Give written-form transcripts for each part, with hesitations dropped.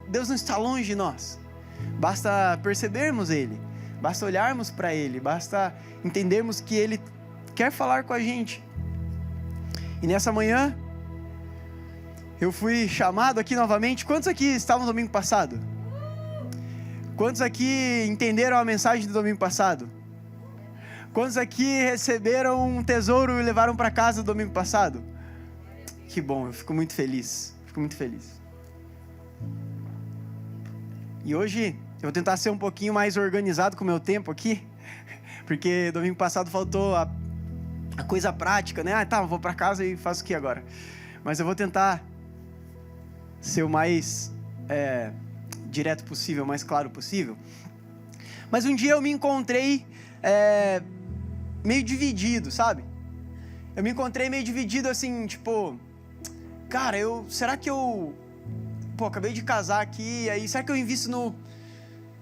Deus não está longe de nós. Basta percebermos Ele, basta olharmos para Ele, basta entendermos que Ele quer falar com a gente. E nessa manhã, eu fui chamado aqui novamente. Quantos aqui estavam no domingo passado? Quantos aqui entenderam a mensagem do domingo passado? Quantos aqui receberam um tesouro e levaram para casa no domingo passado? Que bom, eu fico muito feliz. Fico muito feliz. E hoje eu vou tentar ser um pouquinho mais organizado com o meu tempo aqui, porque domingo passado faltou a coisa prática, né? Eu vou para casa e faço o que agora? Mas eu vou tentar ser o mais direto possível, o mais claro possível. Mas um dia eu me encontrei meio dividido, sabe? Eu me encontrei meio dividido assim, tipo... Cara, será que eu... acabei de casar aqui, aí será que eu invisto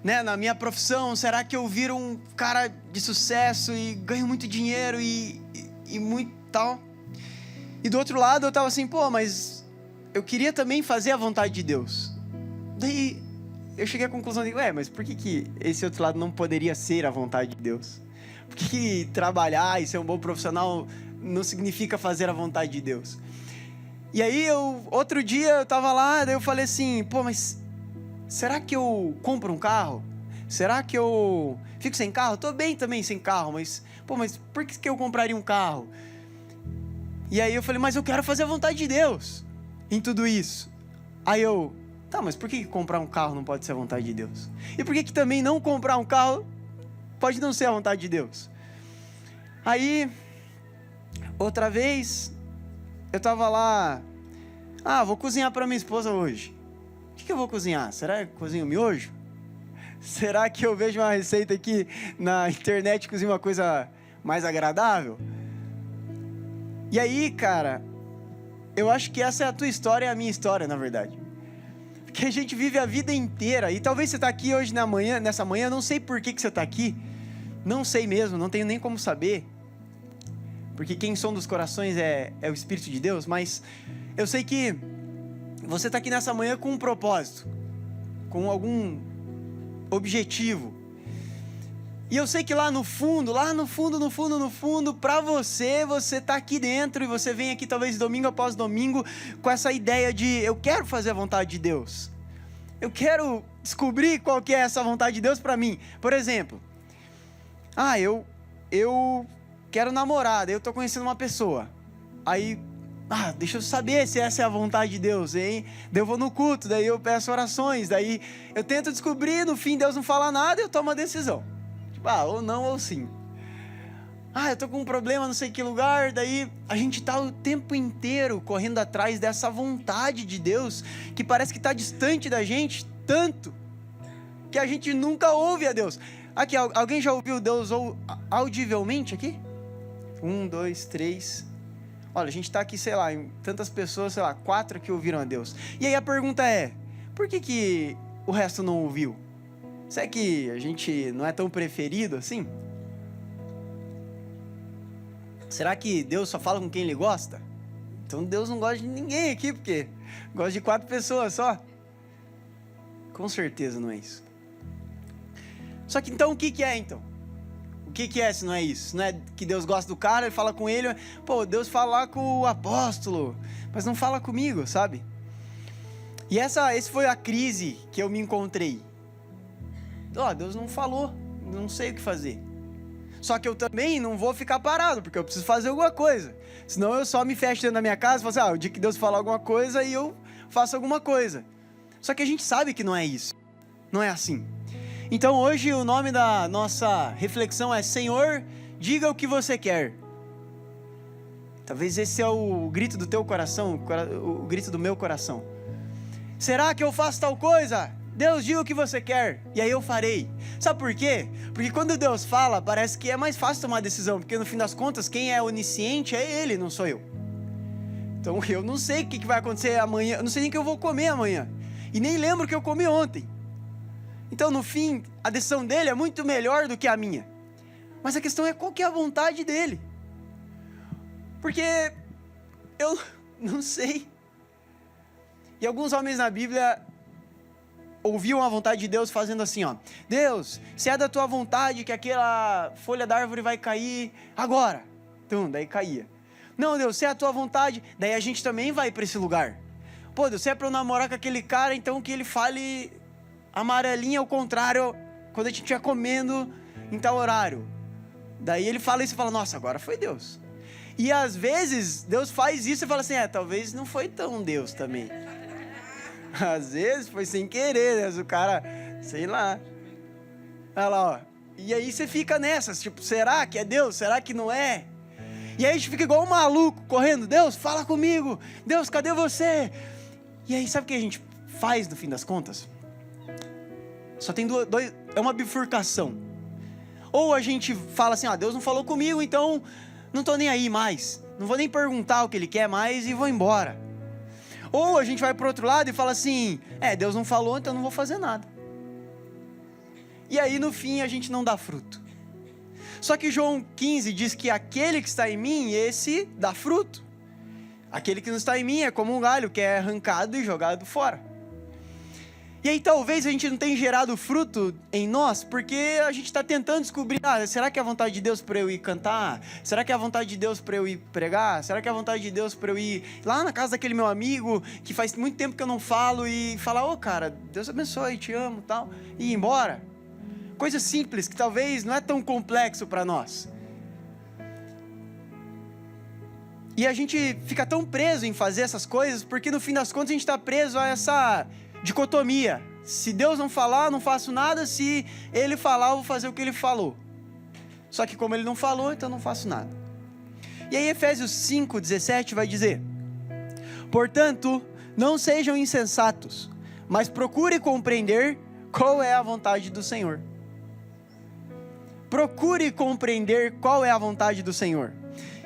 na minha profissão? Será que eu viro um cara de sucesso e ganho muito dinheiro e muito tal? E do outro lado eu tava assim, mas eu queria também fazer a vontade de Deus. Daí eu cheguei à conclusão de, mas por que esse outro lado não poderia ser a vontade de Deus? Por que trabalhar e ser um bom profissional não significa fazer a vontade de Deus? E aí, outro dia eu tava lá, daí eu falei assim, mas será que eu compro um carro? Será que eu fico sem carro? Tô bem também sem carro, mas por que eu compraria um carro? E aí eu falei, mas eu quero fazer a vontade de Deus em tudo isso. Aí mas por que comprar um carro não pode ser a vontade de Deus? E por que também não comprar um carro pode não ser a vontade de Deus? Aí, outra vez, eu tava lá, vou cozinhar para minha esposa hoje. O que eu vou cozinhar? Será que eu cozinho miojo? Será que eu vejo uma receita aqui na internet e cozinho uma coisa mais agradável? E aí, cara, eu acho que essa é a tua história e a minha história, na verdade. Porque a gente vive a vida inteira, e talvez você está aqui hoje nessa manhã, não sei por que você está aqui, não sei mesmo, não tenho nem como saber, porque quem sonda os corações é o Espírito de Deus, mas eu sei que você está aqui nessa manhã com um propósito, com algum objetivo. E eu sei que lá no fundo, para você está aqui dentro, e você vem aqui talvez domingo após domingo, com essa ideia de, eu quero fazer a vontade de Deus. Eu quero descobrir qual que é essa vontade de Deus para mim. Por exemplo, eu quero namorar, daí eu estou conhecendo uma pessoa. Aí, deixa eu saber se essa é a vontade de Deus, hein? Daí eu vou no culto, daí eu peço orações, daí eu tento descobrir, no fim Deus não fala nada e eu tomo uma decisão. Ou não ou sim. Eu tô com um problema não sei que lugar, daí a gente tá o tempo inteiro correndo atrás dessa vontade de Deus, que parece que tá distante da gente, tanto, que a gente nunca ouve a Deus. Aqui, alguém já ouviu Deus audivelmente aqui? 1, 2, 3... Olha, a gente tá aqui, sei lá, em tantas pessoas, 4 que ouviram a Deus. E aí a pergunta é, por que o resto não ouviu? Será que a gente não é tão preferido assim? Será que Deus só fala com quem Ele gosta? Então Deus não gosta de ninguém aqui, porque gosta de 4 pessoas só. Com certeza não é isso. Só que então o que é então? O que é se não é isso? Não é que Deus gosta do cara e fala com ele, Deus fala lá com o apóstolo, mas não fala comigo, sabe? E esse foi a crise que eu me encontrei. Deus não falou, não sei o que fazer. Só que eu também não vou ficar parado, porque eu preciso fazer alguma coisa. Senão eu só me fecho dentro da minha casa e falo assim, o dia que Deus falar alguma coisa, e eu faço alguma coisa. Só que a gente sabe que não é isso. Não é assim. Então hoje o nome da nossa reflexão é Senhor, diga o que você quer. Talvez esse é o grito do teu coração, o grito do meu coração. Será que eu faço tal coisa? Deus, diga o que você quer, e aí eu farei. Sabe por quê? Porque quando Deus fala, parece que é mais fácil tomar decisão, porque no fim das contas, quem é onisciente é Ele, não sou eu. Então eu não sei o que vai acontecer amanhã, eu não sei nem o que eu vou comer amanhã, e nem lembro o que eu comi ontem. Então no fim, a decisão dele é muito melhor do que a minha. Mas a questão é qual que é a vontade dele. Porque eu não sei. E alguns homens na Bíblia ouviam a vontade de Deus fazendo assim, ó: Deus, se é da tua vontade que aquela folha da árvore vai cair agora. Então, daí caía. Não, Deus, se é a tua vontade, daí a gente também vai para esse lugar. Pô, Deus, se é para eu namorar com aquele cara, então que ele fale amarelinha ao contrário, quando a gente estiver comendo em tal horário. Daí ele fala isso e fala: nossa, agora foi Deus. E às vezes Deus faz isso e fala assim: talvez não foi tão Deus também. Às vezes foi sem querer, né? O cara, sei lá. Olha lá, ó. E aí você fica nessas, tipo, será que é Deus? Será que não é? E aí a gente fica igual um maluco, correndo: Deus, fala comigo. Deus, cadê você? E aí sabe o que a gente faz no fim das contas? Só tem dois, é uma bifurcação. Ou a gente fala assim: Deus não falou comigo, então não tô nem aí mais. Não vou nem perguntar o que Ele quer mais e vou embora. Ou a gente vai pro outro lado e fala assim: Deus não falou, então não vou fazer nada. E aí no fim a gente não dá fruto. Só que João 15 diz que aquele que está em mim, esse dá fruto. Aquele que não está em mim é como um galho que é arrancado e jogado fora. E aí talvez a gente não tenha gerado fruto em nós, porque a gente está tentando descobrir: será que é a vontade de Deus para eu ir cantar? Será que é a vontade de Deus para eu ir pregar? Será que é a vontade de Deus para eu ir lá na casa daquele meu amigo, que faz muito tempo que eu não falo, e falar: cara, Deus abençoe, te amo, tal, e ir embora? Coisa simples, que talvez não é tão complexo para nós. E a gente fica tão preso em fazer essas coisas, porque no fim das contas a gente está preso a essa dicotomia: se Deus não falar, não faço nada; se Ele falar, eu vou fazer o que Ele falou. Só que como Ele não falou, então não faço nada. E aí Efésios 5:17 vai dizer: portanto, não sejam insensatos, mas procure compreender qual é a vontade do Senhor. Procure compreender qual é a vontade do Senhor.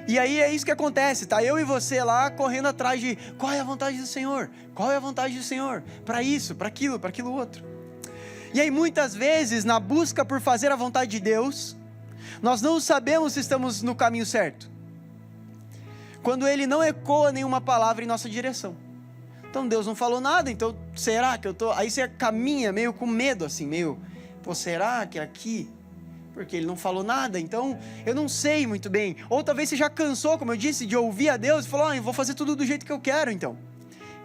E aí é isso que acontece, tá? Eu e você lá correndo atrás de qual é a vontade do Senhor, qual é a vontade do Senhor, para isso, para aquilo outro. E aí muitas vezes, na busca por fazer a vontade de Deus, nós não sabemos se estamos no caminho certo, quando Ele não ecoa nenhuma palavra em nossa direção. Então Deus não falou nada, então será que eu tô... Aí você caminha meio com medo assim, será que é aqui? Porque Ele não falou nada, então eu não sei muito bem. Ou talvez você já cansou, como eu disse, de ouvir a Deus e falou: eu vou fazer tudo do jeito que eu quero então.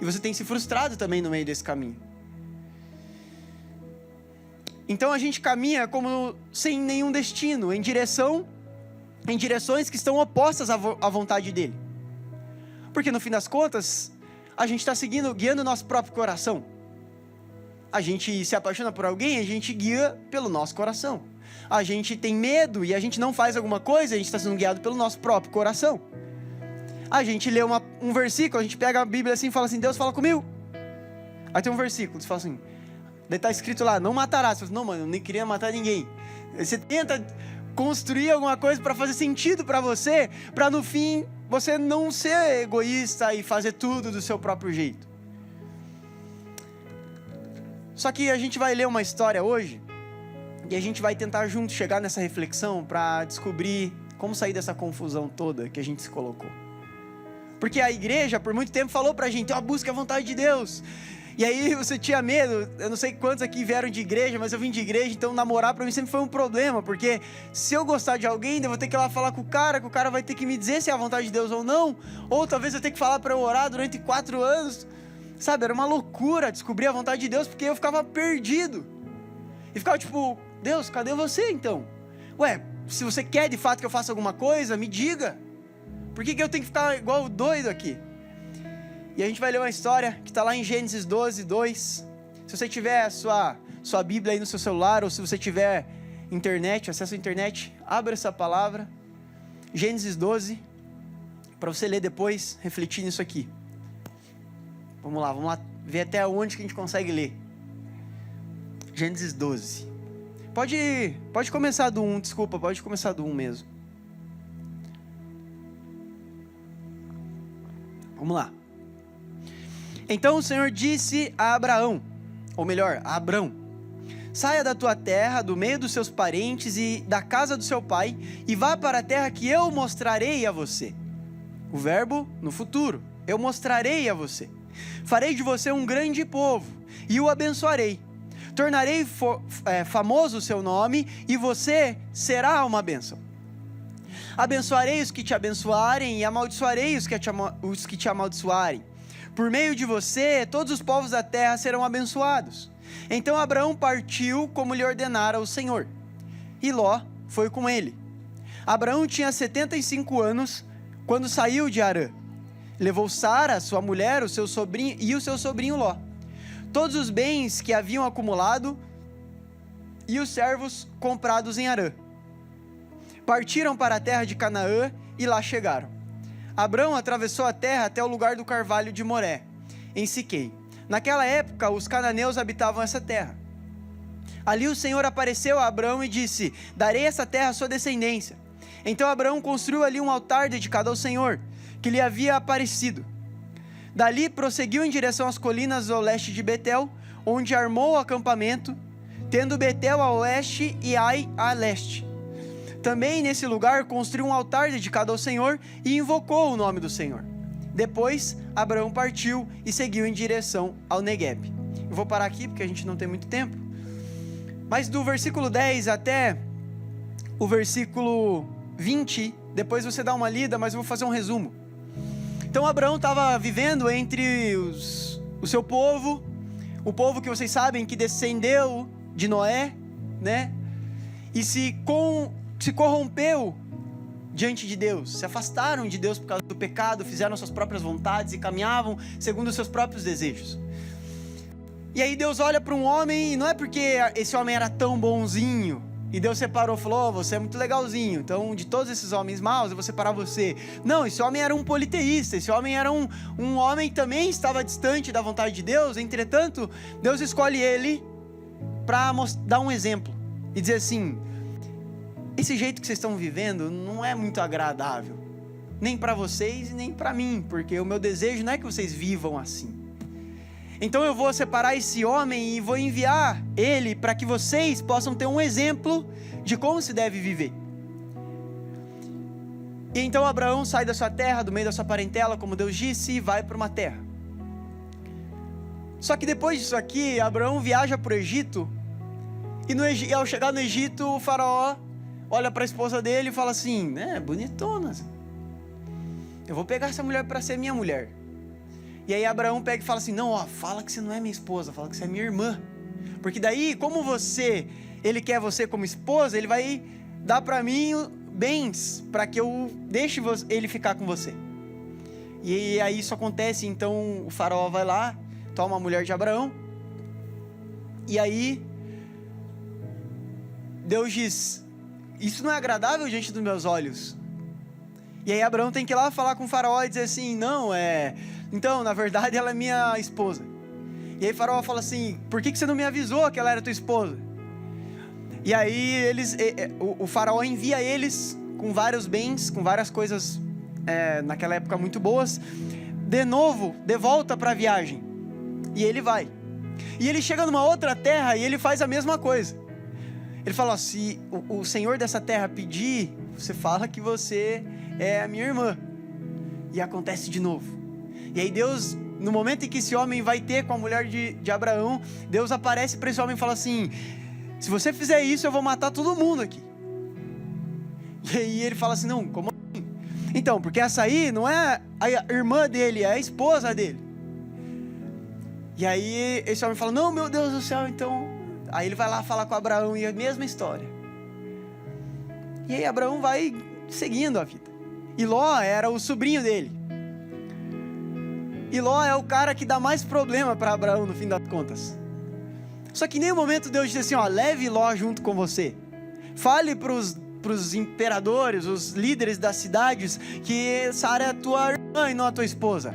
E você tem se frustrado também no meio desse caminho. Então a gente caminha como sem nenhum destino, em direções que estão opostas à vontade dEle. Porque no fim das contas, a gente está guiando o nosso próprio coração. A gente se apaixona por alguém, a gente guia pelo nosso coração. A gente tem medo e a gente não faz alguma coisa, a gente está sendo guiado pelo nosso próprio coração. A gente lê um versículo, a gente pega a Bíblia assim e fala assim: Deus, fala comigo. Aí tem um versículo, você fala assim, daí está escrito lá: não matarás. Você fala: não, mano, eu nem queria matar ninguém. Você tenta construir alguma coisa para fazer sentido para você, para no fim você não ser egoísta e fazer tudo do seu próprio jeito. Só que a gente vai ler uma história hoje, e a gente vai tentar juntos chegar nessa reflexão para descobrir como sair dessa confusão toda que a gente se colocou. Porque a igreja por muito tempo falou pra gente: busca a vontade de Deus. E aí você tinha medo. Eu não sei quantos aqui vieram de igreja, mas eu vim de igreja, então namorar pra mim sempre foi um problema, porque se eu gostar de alguém, eu vou ter que ir lá falar com o cara vai ter que me dizer se é a vontade de Deus ou não, ou talvez eu tenha que falar pra eu orar durante 4 anos. Sabe, era uma loucura descobrir a vontade de Deus, porque eu ficava perdido. E ficava tipo: Deus, cadê você então? Se você quer de fato que eu faça alguma coisa, me diga. Por que eu tenho que ficar igual doido aqui? E a gente vai ler uma história que está lá em Gênesis 12:2. Se você tiver a sua Bíblia aí no seu celular, ou se você tiver internet, acesso à internet, abra essa palavra. Gênesis 12, para você ler depois, refletir nisso aqui. Vamos lá ver até onde que a gente consegue ler. Gênesis 12. Pode começar do 1, desculpa, pode começar do 1 mesmo. Vamos lá. Então o Senhor disse a Abraão, ou melhor, a Abrão: saia da tua terra, do meio dos seus parentes e da casa do seu pai, e vá para a terra que eu mostrarei a você. O verbo no futuro: eu mostrarei a você. Farei de você um grande povo, e o abençoarei. tornarei famoso o seu nome e você será uma bênção. Abençoarei os que te abençoarem e amaldiçoarei os que te amaldiçoarem. Por meio de você, todos os povos da terra serão abençoados. Então Abraão partiu como lhe ordenara o Senhor, e Ló foi com ele. Abraão tinha 75 anos quando saiu de Harã. Levou Sara, sua mulher, o seu sobrinho Ló, todos os bens que haviam acumulado e os servos comprados em Harã. Partiram para a terra de Canaã e lá chegaram. Abraão atravessou a terra até o lugar do carvalho de Moré, em Siquém. Naquela época, os cananeus habitavam essa terra. Ali o Senhor apareceu a Abraão e disse: darei essa terra à sua descendência. Então Abraão construiu ali um altar dedicado ao Senhor, que lhe havia aparecido. Dali prosseguiu em direção às colinas ao leste de Betel, onde armou o acampamento, tendo Betel a oeste e Ai a leste. Também nesse lugar construiu um altar dedicado ao Senhor e invocou o nome do Senhor. Depois Abraão partiu e seguiu em direção ao Neguebe. Eu vou parar aqui porque a gente não tem muito tempo. Mas do versículo 10 até o versículo 20, depois você dá uma lida, mas eu vou fazer um resumo. Então Abraão estava vivendo entre o seu povo, o povo que vocês sabem que descendeu de Noé, né? E se corrompeu diante de Deus, se afastaram de Deus por causa do pecado, fizeram suas próprias vontades e caminhavam segundo os seus próprios desejos. E aí Deus olha para um homem, e não é porque esse homem era tão bonzinho, e Deus separou, falou: você é muito legalzinho, então de todos esses homens maus eu vou separar você. Não, esse homem era um politeísta, esse homem era um homem que também estava distante da vontade de Deus. Entretanto, Deus escolhe ele para dar um exemplo e dizer assim: esse jeito que vocês estão vivendo não é muito agradável, nem para vocês e nem para mim, porque o meu desejo não é que vocês vivam assim. Então eu vou separar esse homem e vou enviar ele para que vocês possam ter um exemplo de como se deve viver. E então Abraão sai da sua terra, do meio da sua parentela, como Deus disse, e vai para uma terra. Só que depois disso aqui, Abraão viaja para o Egito, e ao chegar no Egito, o faraó olha para a esposa dele e fala assim: bonitona, eu vou pegar essa mulher para ser minha mulher. E aí Abraão pega e fala assim: não, fala que você não é minha esposa, fala que você é minha irmã. Porque daí, como ele quer você como esposa, ele vai dar para mim bens, para que eu deixe ele ficar com você. E aí isso acontece, então o faraó vai lá, toma a mulher de Abraão, e aí Deus diz: isso não é agradável diante dos meus olhos. E aí Abraão tem que ir lá falar com o faraó e dizer assim: não, então, na verdade, ela é minha esposa. E aí o faraó fala assim: por que você não me avisou que ela era tua esposa? E aí o faraó envia eles com vários bens, com várias coisas, naquela época muito boas, de volta para a viagem. E ele vai. E ele chega numa outra terra e ele faz a mesma coisa. Ele fala: se o Senhor dessa terra pedir, você fala que você é a minha irmã. E acontece de novo. E aí Deus, no momento em que esse homem vai ter com a mulher de Abraão, Deus aparece para esse homem e fala assim: se você fizer isso, eu vou matar todo mundo aqui. E aí ele fala assim: não, como assim? Então, porque essa aí não é a irmã dele, é a esposa dele. E aí esse homem fala: não, meu Deus do céu, então... Aí ele vai lá falar com Abraão e a mesma história. E aí Abraão vai seguindo a vida. E Ló era o sobrinho dele. E Ló é o cara que dá mais problema para Abraão no fim das contas. Só que em nenhum momento Deus disse assim: leve Ló junto com você. Fale para os imperadores, os líderes das cidades, que Sara é a tua irmã e não a tua esposa.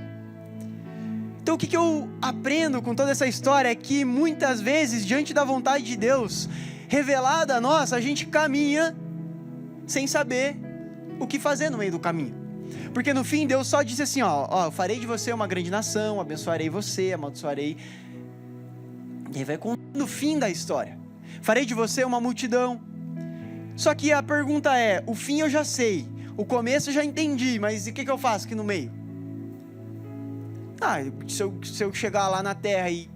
Então o que eu aprendo com toda essa história é que muitas vezes, diante da vontade de Deus revelada a nós, a gente caminha sem saber o que fazer no meio do caminho. Porque no fim Deus só disse assim: eu farei de você uma grande nação, abençoarei você, amaldiçoarei. E aí vai contando o fim da história. Farei de você uma multidão. Só que a pergunta é: o fim eu já sei, o começo eu já entendi, mas o que eu faço aqui no meio? Se eu chegar lá na terra e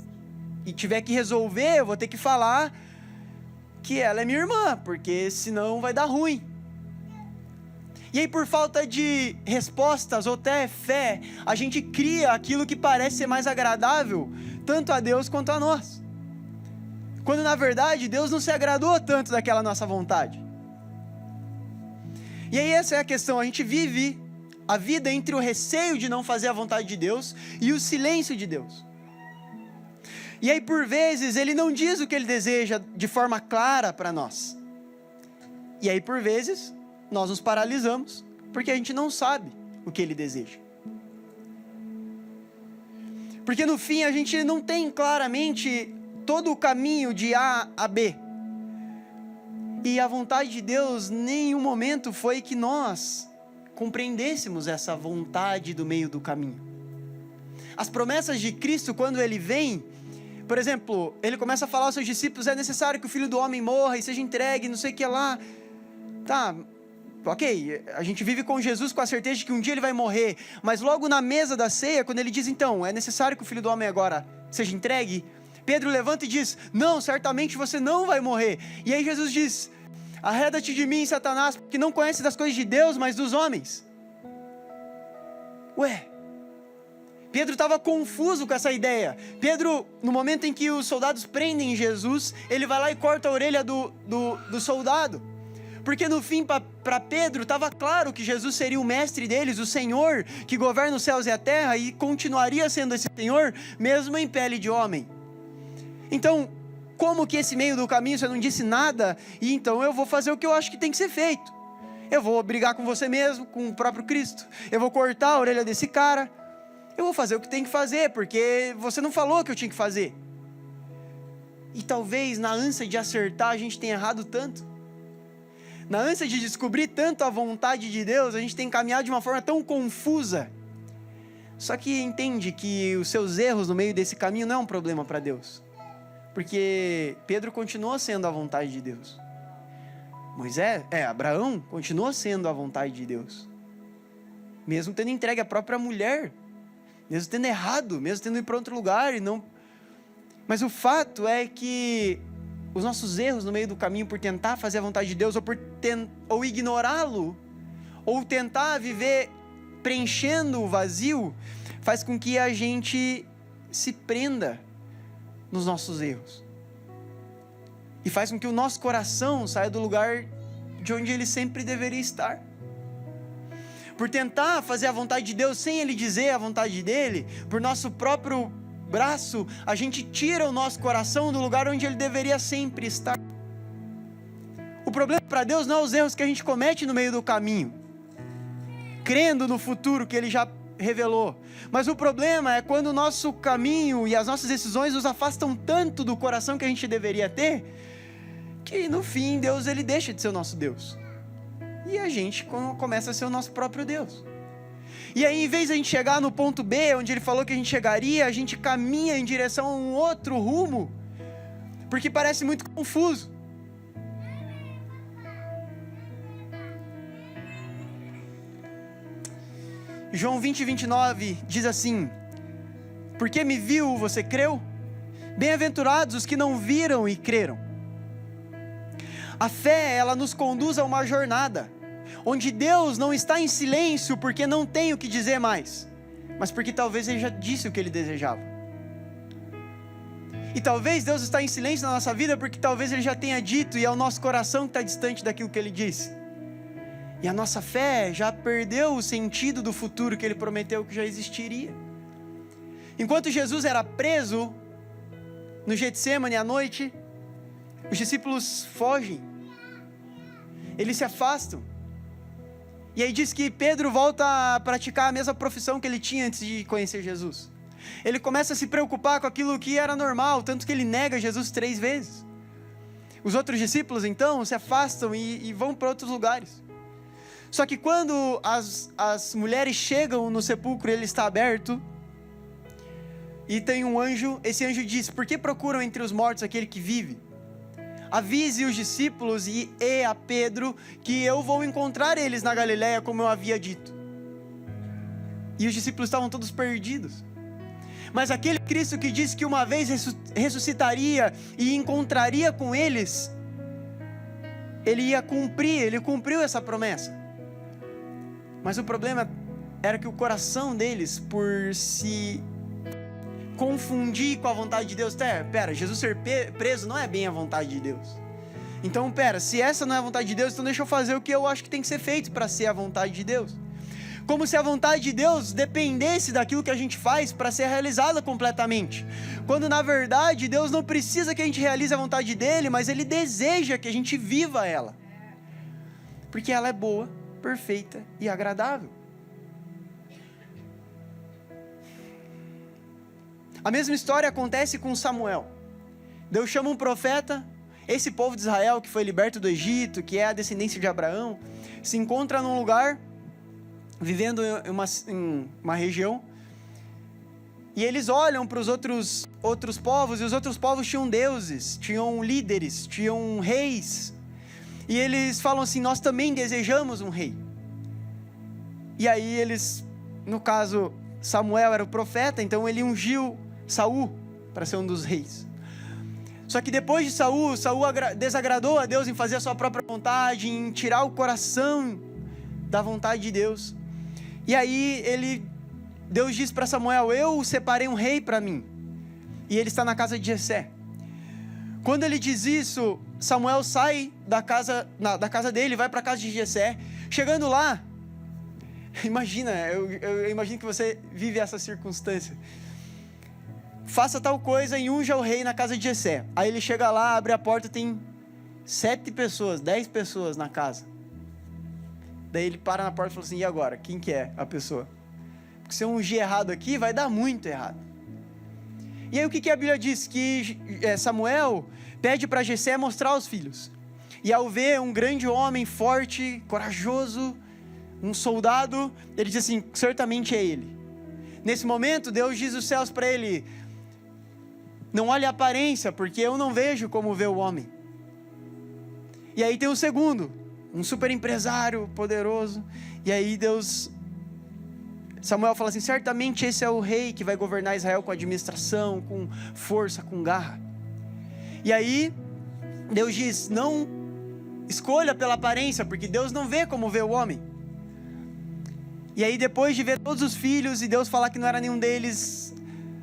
e tiver que resolver, eu vou ter que falar que ela é minha irmã, porque senão vai dar ruim. E aí, por falta de respostas ou até fé, a gente cria aquilo que parece ser mais agradável, tanto a Deus quanto a nós. Quando na verdade Deus não se agradou tanto daquela nossa vontade. E aí essa é a questão, a gente vive a vida entre o receio de não fazer a vontade de Deus e o silêncio de Deus. E aí por vezes Ele não diz o que Ele deseja de forma clara para nós. E aí por vezes nós nos paralisamos, porque a gente não sabe o que Ele deseja. Porque no fim a gente não tem claramente todo o caminho de A a B. E a vontade de Deus, em nenhum momento foi que nós compreendêssemos essa vontade do meio do caminho. As promessas de Cristo, quando Ele vem, por exemplo, Ele começa a falar aos seus discípulos, é necessário que o Filho do Homem morra e seja entregue, não sei o que lá. Tá, ok, a gente vive com Jesus com a certeza de que um dia Ele vai morrer, mas logo na mesa da ceia, quando Ele diz, então, é necessário que o Filho do Homem agora seja entregue, Pedro levanta e diz, não, certamente você não vai morrer. E aí Jesus diz, arreda-te de mim, Satanás, porque não conhece das coisas de Deus, mas dos homens. Ué, Pedro estava confuso com essa ideia. Pedro, no momento em que os soldados prendem Jesus, ele vai lá e corta a orelha do soldado. Porque no fim, para Pedro, estava claro que Jesus seria o mestre deles, o Senhor, que governa os céus e a terra, e continuaria sendo esse Senhor, mesmo em pele de homem. Então, como que esse meio do caminho você não disse nada, e então eu vou fazer o que eu acho que tem que ser feito. Eu vou brigar com você mesmo, com o próprio Cristo. Eu vou cortar a orelha desse cara. Eu vou fazer o que tem que fazer, porque você não falou o que eu tinha que fazer. E talvez na ânsia de acertar a gente tenha errado tanto. Na ânsia de descobrir tanto a vontade de Deus, a gente tem caminhado de uma forma tão confusa. Só que entende que os seus erros no meio desse caminho não é um problema para Deus. Porque Pedro continuou sendo a vontade de Deus. Abraão continuou sendo a vontade de Deus. Mesmo tendo entregue a própria mulher. Mesmo tendo errado, mesmo tendo ido para outro lugar e não... Mas o fato é que os nossos erros no meio do caminho por tentar fazer a vontade de Deus ou ignorá-lo, ou tentar viver preenchendo o vazio, faz com que a gente se prenda nos nossos erros. E faz com que o nosso coração saia do lugar de onde ele sempre deveria estar. Por tentar fazer a vontade de Deus sem Ele dizer a vontade dEle, por nosso próprio braço, a gente tira o nosso coração do lugar onde ele deveria sempre estar. O problema para Deus não é os erros que a gente comete no meio do caminho, crendo no futuro que Ele já revelou. Mas o problema é quando o nosso caminho e as nossas decisões nos afastam tanto do coração que a gente deveria ter, que no fim Deus ele deixa de ser o nosso Deus. E a gente começa a ser o nosso próprio Deus. E aí, em vez de a gente chegar no ponto B, onde Ele falou que a gente chegaria, a gente caminha em direção a um outro rumo, porque parece muito confuso. João 20:29 diz assim: porque me viu, você creu? Bem-aventurados os que não viram e creram. A fé, ela nos conduz a uma jornada, onde Deus não está em silêncio porque não tem o que dizer mais, mas porque talvez Ele já disse o que Ele desejava. E talvez Deus está em silêncio na nossa vida porque talvez Ele já tenha dito, e é o nosso coração que está distante daquilo que Ele disse. E a nossa fé já perdeu o sentido do futuro que Ele prometeu que já existiria. Enquanto Jesus era preso no Getsêmani à noite, os discípulos fogem, eles se afastam. E aí diz que Pedro volta a praticar a mesma profissão que ele tinha antes de conhecer Jesus. Ele começa a se preocupar com aquilo que era normal, tanto que ele nega Jesus 3 vezes. Os outros discípulos então se afastam e vão para outros lugares. Só que quando as mulheres chegam no sepulcro, ele está aberto, e tem um anjo, esse anjo diz: por que procuram entre os mortos aquele que vive? Avise os discípulos e a Pedro que eu vou encontrar eles na Galileia, como eu havia dito. E os discípulos estavam todos perdidos. Mas aquele Cristo que disse que uma vez ressuscitaria e encontraria com eles, ele ia cumprir, ele cumpriu essa promessa. Mas o problema era que o coração deles, por se confundir com a vontade de Deus, pera, Jesus ser preso não é bem a vontade de Deus. Então, se essa não é a vontade de Deus, então deixa eu fazer o que eu acho que tem que ser feito para ser a vontade de Deus. Como se a vontade de Deus dependesse daquilo que a gente faz para ser realizada completamente. Quando na verdade Deus não precisa que a gente realize a vontade dele, mas Ele deseja que a gente viva ela. Porque ela é boa, perfeita e agradável. A mesma história acontece com Samuel. Deus chama um profeta, esse povo de Israel que foi liberto do Egito, que é a descendência de Abraão, se encontra num lugar, vivendo em uma região, e eles olham para os outros povos, e os outros povos tinham deuses, tinham líderes, tinham reis, e eles falam assim: nós também desejamos um rei. E aí eles, no caso, Samuel era o profeta, então ele ungiu Saul para ser um dos reis. Só que depois de Saul desagradou a Deus em fazer a sua própria vontade, em tirar o coração da vontade de Deus. E aí Deus diz para Samuel: eu separei um rei para mim, e ele está na casa de Jessé. Quando ele diz isso, Samuel sai da casa dele, vai para a casa de Jessé. Chegando lá, imagina, eu imagino que você vive essa circunstância. Faça tal coisa e unja o rei na casa de Jessé. Aí ele chega lá, abre a porta, tem 7 pessoas, 10 pessoas na casa. Daí ele para na porta e fala assim: e agora? Quem que é a pessoa? Porque se eu ungir errado aqui, vai dar muito errado. E aí o que a Bíblia diz? Que Samuel pede para Jessé mostrar os filhos. E ao ver um grande homem, forte, corajoso, um soldado, ele diz assim: certamente é ele. Nesse momento, Deus diz dos céus para ele: não olhe a aparência, porque eu não vejo como vê o homem. E aí tem o segundo, um super empresário poderoso. E aí Samuel fala assim: certamente esse é o rei que vai governar Israel com administração, com força, com garra. E aí Deus diz: não escolha pela aparência, porque Deus não vê como vê o homem. E aí depois de ver todos os filhos e Deus falar que não era nenhum deles,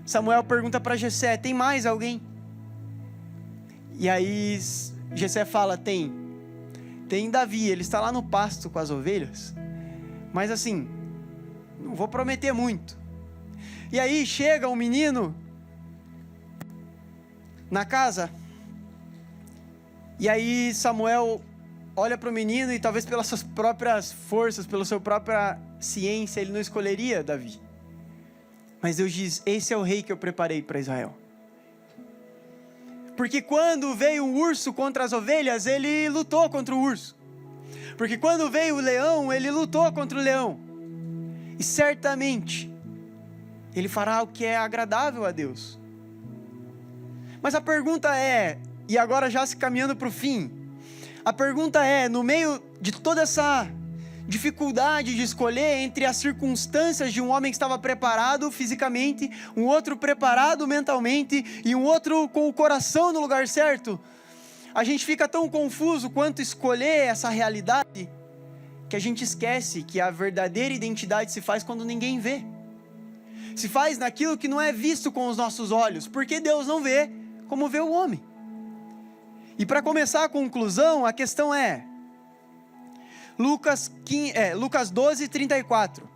Samuel pergunta para Jessé: tem mais alguém? E aí Jessé fala: tem Davi, ele está lá no pasto com as ovelhas, mas assim, não vou prometer muito. E aí chega um menino na casa, e aí Samuel olha para o menino, e talvez pelas suas próprias forças, pela sua própria ciência, ele não escolheria Davi. Mas Deus diz: esse é o rei que eu preparei para Israel. Porque quando veio o urso contra as ovelhas, ele lutou contra o urso. Porque quando veio o leão, ele lutou contra o leão. E certamente ele fará o que é agradável a Deus. Mas a pergunta é, e agora já se caminhando para o fim, a pergunta é: no meio de toda essa dificuldade de escolher entre as circunstâncias de um homem que estava preparado fisicamente, um outro preparado mentalmente e um outro com o coração no lugar certo, a gente fica tão confuso quanto escolher essa realidade, que a gente esquece que a verdadeira identidade se faz quando ninguém vê. Se faz naquilo que não é visto com os nossos olhos, porque Deus não vê como vê o homem. E para começar a conclusão, a questão é Lucas 12, 34.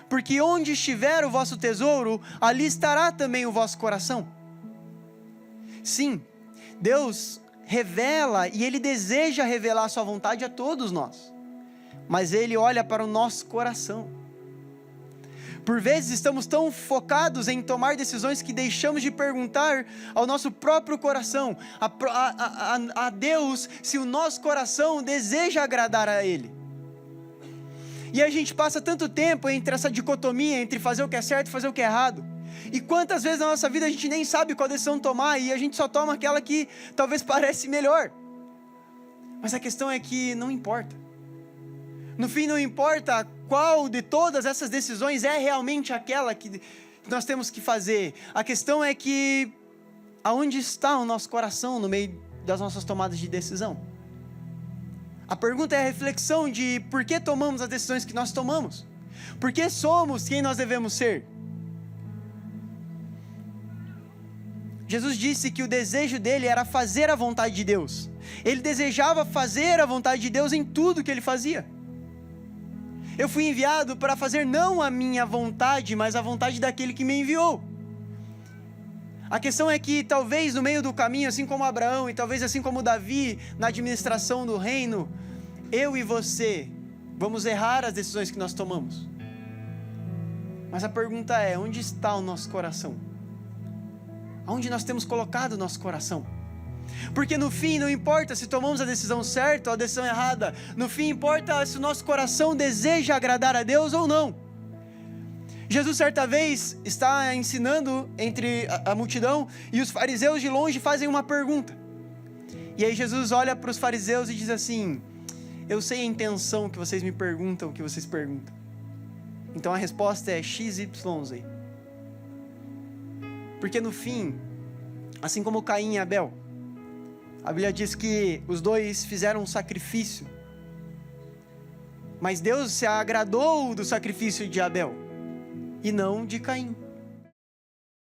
Porque onde estiver o vosso tesouro, ali estará também o vosso coração. Sim, Deus revela e Ele deseja revelar a sua vontade a todos nós. Mas Ele olha para o nosso coração. Por vezes estamos tão focados em tomar decisões que deixamos de perguntar ao nosso próprio coração, a Deus, se o nosso coração deseja agradar a Ele. E a gente passa tanto tempo entre essa dicotomia, entre fazer o que é certo e fazer o que é errado. E quantas vezes na nossa vida a gente nem sabe qual decisão tomar, e a gente só toma aquela que talvez parece melhor. Mas a questão é que não importa. No fim, não importa qual de todas essas decisões é realmente aquela que que nós temos que fazer. A questão é que aonde está o nosso coração no meio das nossas tomadas de decisão? A pergunta é a reflexão de por que tomamos as decisões que nós tomamos? Por que somos quem nós devemos ser? Jesus disse que o desejo dele era fazer a vontade de Deus. Ele desejava fazer a vontade de Deus em tudo que ele fazia. Eu fui enviado para fazer não a minha vontade, mas a vontade daquele que me enviou. A questão é que talvez no meio do caminho, assim como Abraão e talvez assim como Davi, na administração do reino, eu e você vamos errar as decisões que nós tomamos. Mas a pergunta é, onde está o nosso coração? Aonde nós temos colocado o nosso coração? Porque no fim não importa se tomamos a decisão certa ou a decisão errada. No fim importa se o nosso coração deseja agradar a Deus ou não. Jesus certa vez está ensinando entre a multidão e os fariseus de longe fazem uma pergunta. E aí Jesus olha para os fariseus e diz assim: eu sei a intenção que vocês me perguntam, o que vocês perguntam. Então a resposta é XYZ. Porque no fim, assim como Caim e Abel, a Bíblia diz que os dois fizeram um sacrifício. Mas Deus se agradou do sacrifício de Abel e não de Caim.